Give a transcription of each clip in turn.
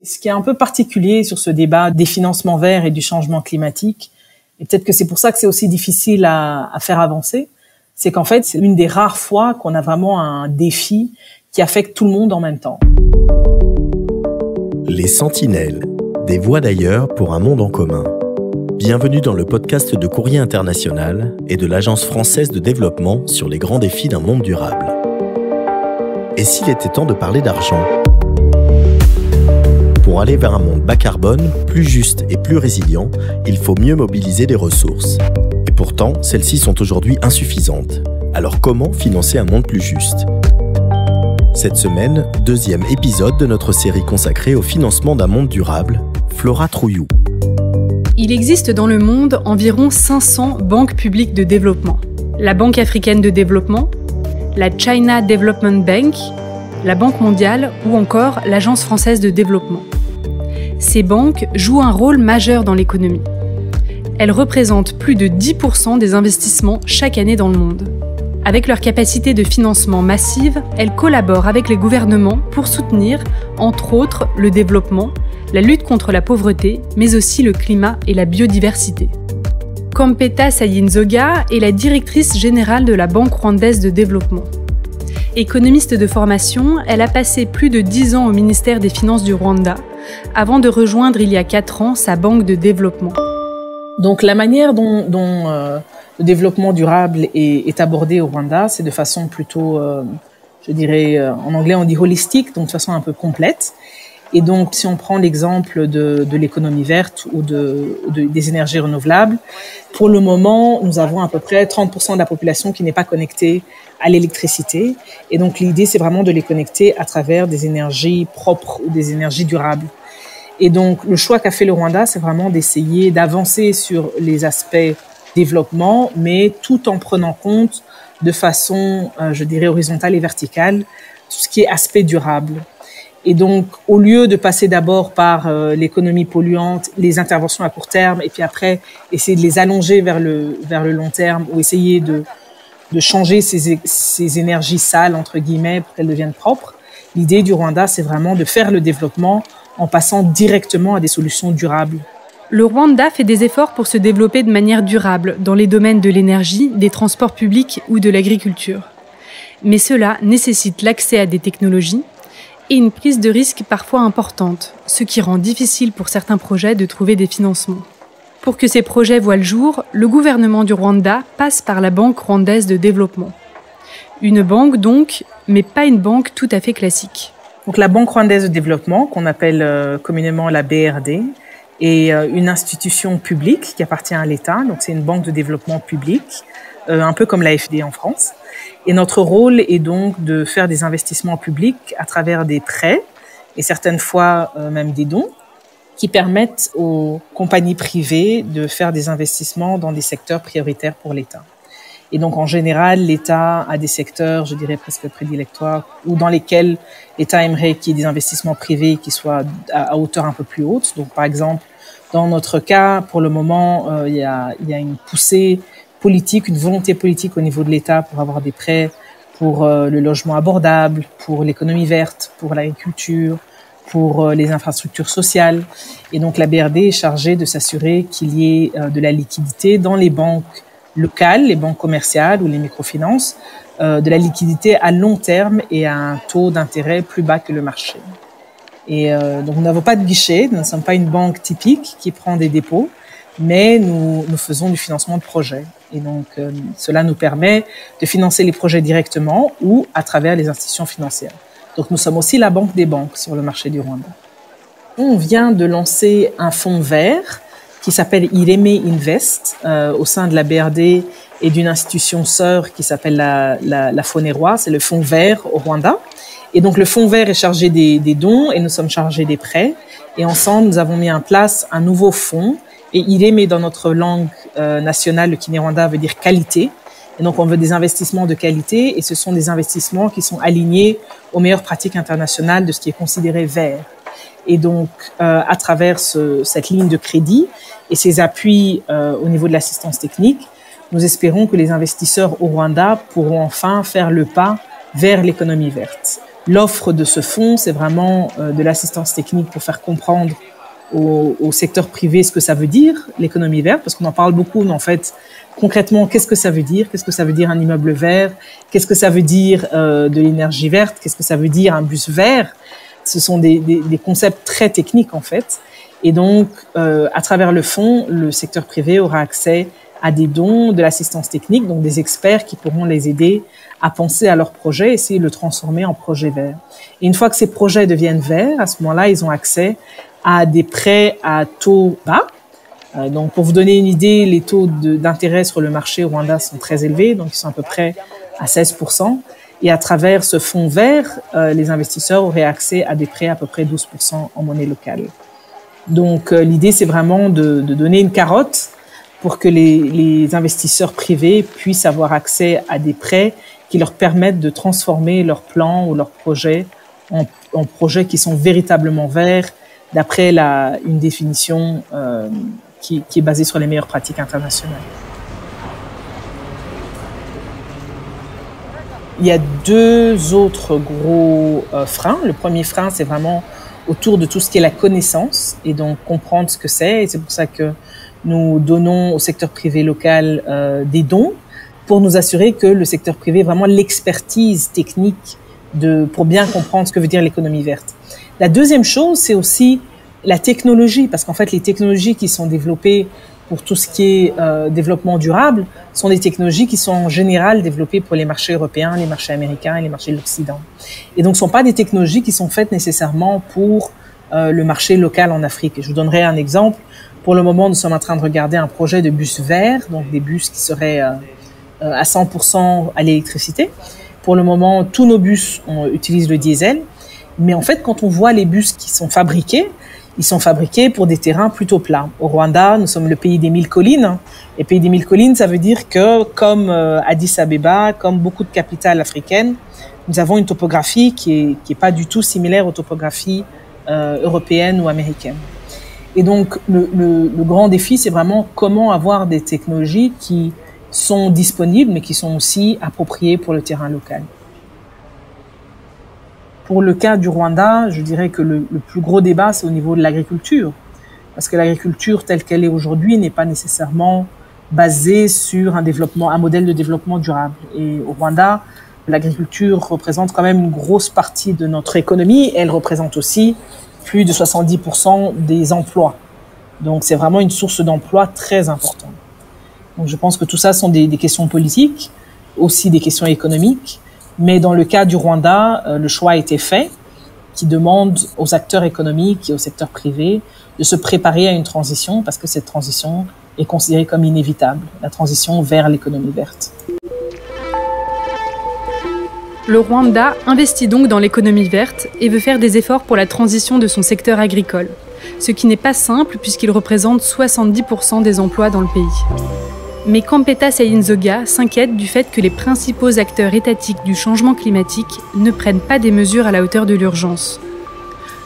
Ce qui est un peu particulier sur ce débat des financements verts et du changement climatique, et peut-être que c'est pour ça que c'est aussi difficile à faire avancer, c'est qu'en fait, c'est une des rares fois qu'on a vraiment un défi qui affecte tout le monde en même temps. Les Sentinelles, des voix d'ailleurs pour un monde en commun. Bienvenue dans le podcast de Courrier International et de l'Agence française de développement sur les grands défis d'un monde durable. Et s'il était temps de parler d'argent ? Pour aller vers un monde bas carbone, plus juste et plus résilient, il faut mieux mobiliser les ressources. Et pourtant, celles-ci sont aujourd'hui insuffisantes. Alors comment financer un monde plus juste ? Cette semaine, deuxième épisode de notre série consacrée au financement d'un monde durable, Flora Trouillou. Il existe dans le monde environ 500 banques publiques de développement. La Banque africaine de développement, la China Development Bank, la Banque mondiale ou encore l'Agence française de développement. Ces banques jouent un rôle majeur dans l'économie. Elles représentent plus de 10% des investissements chaque année dans le monde. Avec leur capacité de financement massive, elles collaborent avec les gouvernements pour soutenir, entre autres, le développement, la lutte contre la pauvreté, mais aussi le climat et la biodiversité. Campetta Sayinzoga est la directrice générale de la Banque rwandaise de développement. Économiste de formation, elle a passé plus de 10 ans au ministère des Finances du Rwanda, avant de rejoindre il y a 4 ans sa banque de développement. Donc la manière dont le développement durable est abordé au Rwanda, c'est de façon plutôt, en anglais on dit holistique, donc de façon un peu complète. Et donc si on prend l'exemple de l'économie verte ou des énergies renouvelables, pour le moment nous avons à peu près 30% de la population qui n'est pas connectée à l'électricité. Et donc l'idée c'est vraiment de les connecter à travers des énergies propres ou des énergies durables. Et donc le choix qu'a fait le Rwanda, c'est vraiment d'essayer d'avancer sur les aspects développement, mais tout en prenant compte de façon, horizontale et verticale, tout ce qui est aspect durable. Et donc, au lieu de passer d'abord par l'économie polluante, les interventions à court terme, et puis après essayer de les allonger vers le long terme, ou essayer de changer ces énergies sales, entre guillemets, pour qu'elles deviennent propres, l'idée du Rwanda, c'est vraiment de faire le développement en passant directement à des solutions durables. Le Rwanda fait des efforts pour se développer de manière durable dans les domaines de l'énergie, des transports publics ou de l'agriculture. Mais cela nécessite l'accès à des technologies et une prise de risque parfois importante, ce qui rend difficile pour certains projets de trouver des financements. Pour que ces projets voient le jour, le gouvernement du Rwanda passe par la Banque rwandaise de développement. Une banque donc, mais pas une banque tout à fait classique. Donc la Banque rwandaise de développement, qu'on appelle communément la BRD, est une institution publique qui appartient à l'État. Donc c'est une banque de développement public, un peu comme l'AFD en France. Et notre rôle est donc de faire des investissements publics à travers des prêts et certaines fois même des dons qui permettent aux compagnies privées de faire des investissements dans des secteurs prioritaires pour l'État. Et donc, en général, l'État a des secteurs, je dirais presque prédilectoires, ou dans lesquels l'État aimerait qu'il y ait des investissements privés qui soient à hauteur un peu plus haute. Donc, par exemple, dans notre cas, pour le moment, il y a une poussée politique, une volonté politique au niveau de l'État pour avoir des prêts pour le logement abordable, pour l'économie verte, pour l'agriculture, pour les infrastructures sociales. Et donc, la BRD est chargée de s'assurer qu'il y ait de la liquidité dans les banques locales, les banques commerciales ou les microfinances, de la liquidité à long terme et à un taux d'intérêt plus bas que le marché. Et donc nous n'avons pas de guichet, nous ne sommes pas une banque typique qui prend des dépôts, mais nous faisons du financement de projets. Et donc cela nous permet de financer les projets directement ou à travers les institutions financières. Donc nous sommes aussi la banque des banques sur le marché du Rwanda. On vient de lancer un fonds vert qui s'appelle Ireme Invest au sein de la BRD et d'une institution sœur qui s'appelle la FONERWA, c'est le fonds vert au Rwanda. Et donc le fonds vert est chargé des dons et nous sommes chargés des prêts. Et ensemble, nous avons mis en place un nouveau fonds. Et Ireme, dans notre langue nationale, le Kinyarwanda veut dire qualité. Et donc on veut des investissements de qualité et ce sont des investissements qui sont alignés aux meilleures pratiques internationales de ce qui est considéré vert. Et donc, à travers cette ligne de crédit et ces appuis au niveau de l'assistance technique, nous espérons que les investisseurs au Rwanda pourront enfin faire le pas vers l'économie verte. L'offre de ce fonds, c'est vraiment de l'assistance technique pour faire comprendre au secteur privé ce que ça veut dire, l'économie verte, parce qu'on en parle beaucoup, mais en fait, concrètement, qu'est-ce que ça veut dire? Qu'est-ce que ça veut dire un immeuble vert? Qu'est-ce que ça veut dire de l'énergie verte? Qu'est-ce que ça veut dire un bus vert? Ce sont des concepts très techniques, en fait. Et donc, à travers le fonds, le secteur privé aura accès à des dons, de l'assistance technique, donc des experts qui pourront les aider à penser à leur projet, essayer de le transformer en projet vert. Et une fois que ces projets deviennent verts, à ce moment-là, ils ont accès à des prêts à taux bas. Donc, pour vous donner une idée, les taux d'intérêt sur le marché au Rwanda sont très élevés, donc ils sont à peu près à 16%. Et à travers ce fonds vert, les investisseurs auraient accès à des prêts à peu près 12% en monnaie locale. Donc, l'idée, c'est vraiment de donner une carotte pour que les investisseurs privés puissent avoir accès à des prêts qui leur permettent de transformer leurs plans ou leurs projets en projets qui sont véritablement verts d'après une définition qui est basée sur les meilleures pratiques internationales. Il y a deux autres gros freins. Le premier frein, c'est vraiment autour de tout ce qui est la connaissance et donc comprendre ce que c'est. Et c'est pour ça que nous donnons au secteur privé local des dons pour nous assurer que le secteur privé ait vraiment l'expertise technique pour bien comprendre ce que veut dire l'économie verte. La deuxième chose, c'est aussi la technologie, parce qu'en fait, les technologies qui sont développées pour tout ce qui est développement durable sont des technologies qui sont en général développées pour les marchés européens, les marchés américains et les marchés de l'Occident. Et donc, ce ne sont pas des technologies qui sont faites nécessairement pour le marché local en Afrique. Et je vous donnerai un exemple. Pour le moment, nous sommes en train de regarder un projet de bus verts, donc des bus qui seraient à 100% à l'électricité. Pour le moment, tous nos bus utilisent le diesel. Mais en fait, quand on voit les bus qui sont fabriqués, ils sont fabriqués pour des terrains plutôt plats. Au Rwanda, nous sommes le pays des 1000 collines. Et pays des 1000 collines, ça veut dire que, comme Addis Abeba, comme beaucoup de capitales africaines, nous avons une topographie qui est pas du tout similaire aux topographies européennes ou américaines. Et donc, le grand défi, c'est vraiment comment avoir des technologies qui sont disponibles, mais qui sont aussi appropriées pour le terrain local. Pour le cas du Rwanda, je dirais que le plus gros débat, c'est au niveau de l'agriculture. Parce que l'agriculture telle qu'elle est aujourd'hui n'est pas nécessairement basée sur un modèle de développement durable. Et au Rwanda, l'agriculture représente quand même une grosse partie de notre économie. Elle représente aussi plus de 70% des emplois. Donc, c'est vraiment une source d'emploi très importante. Donc, je pense que tout ça sont des questions politiques, aussi des questions économiques. Mais dans le cas du Rwanda, le choix a été fait, qui demande aux acteurs économiques et au secteur privé de se préparer à une transition, parce que cette transition est considérée comme inévitable, la transition vers l'économie verte. Le Rwanda investit donc dans l'économie verte et veut faire des efforts pour la transition de son secteur agricole, ce qui n'est pas simple puisqu'il représente 70% des emplois dans le pays. Mais Campeta Sayinzoga s'inquiète du fait que les principaux acteurs étatiques du changement climatique ne prennent pas des mesures à la hauteur de l'urgence.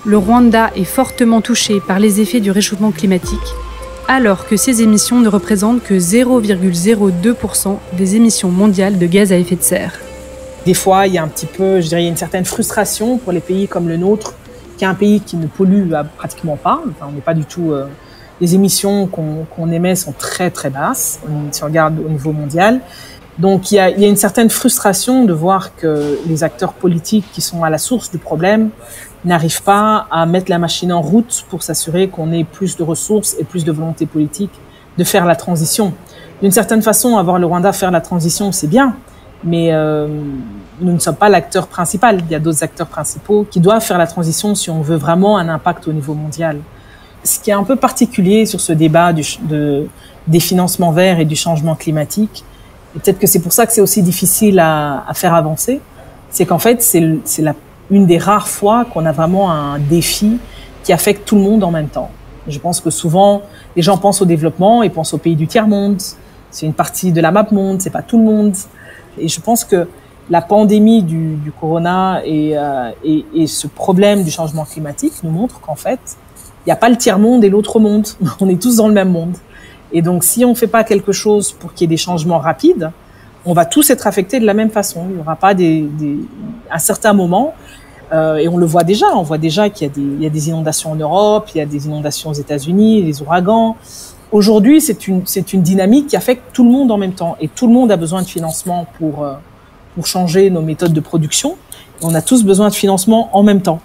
Le Rwanda est fortement touché par les effets du réchauffement climatique, alors que ses émissions ne représentent que 0,02% des émissions mondiales de gaz à effet de serre. Des fois, il y a il y a une certaine frustration pour les pays comme le nôtre, qui est un pays qui ne pollue pratiquement pas. Enfin, on n'est pas du tout... les émissions qu'on émet sont très, très basses, si on regarde au niveau mondial. Donc, il y a une certaine frustration de voir que les acteurs politiques qui sont à la source du problème n'arrivent pas à mettre la machine en route pour s'assurer qu'on ait plus de ressources et plus de volonté politique de faire la transition. D'une certaine façon, avoir le Rwanda faire la transition, c'est bien, mais nous ne sommes pas l'acteur principal. Il y a d'autres acteurs principaux qui doivent faire la transition si on veut vraiment un impact au niveau mondial. Ce qui est un peu particulier sur ce débat des financements verts et du changement climatique, et peut-être que c'est pour ça que c'est aussi difficile à faire avancer, c'est qu'en fait, c'est une des rares fois qu'on a vraiment un défi qui affecte tout le monde en même temps. Je pense que souvent, les gens pensent au développement et pensent aux pays du tiers-monde. C'est une partie de la map monde, c'est pas tout le monde. Et je pense que la pandémie du corona et ce problème du changement climatique nous montrent qu'en fait, il n'y a pas le tiers-monde et l'autre monde. On est tous dans le même monde. Et donc, si on ne fait pas quelque chose pour qu'il y ait des changements rapides, on va tous être affectés de la même façon. Il n'y aura pas à un certain moment, Et on le voit déjà. On voit déjà qu'il y a des inondations en Europe, il y a des inondations aux États-Unis, les ouragans. Aujourd'hui, c'est une dynamique qui affecte tout le monde en même temps. Et tout le monde a besoin de financement pour changer nos méthodes de production. Et on a tous besoin de financement en même temps.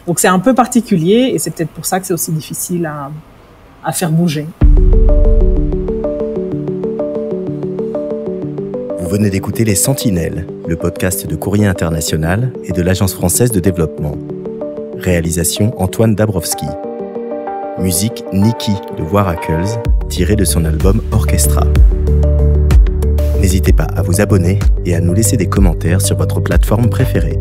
Donc c'est un peu particulier et c'est peut-être pour ça que c'est aussi difficile à faire bouger. Vous venez d'écouter Les Sentinelles, le podcast de Courrier International et de l'Agence française de développement. Réalisation Antoine Dabrowski. Musique Nikki de Waracles, tirée de son album Orchestra. N'hésitez pas à vous abonner et à nous laisser des commentaires sur votre plateforme préférée.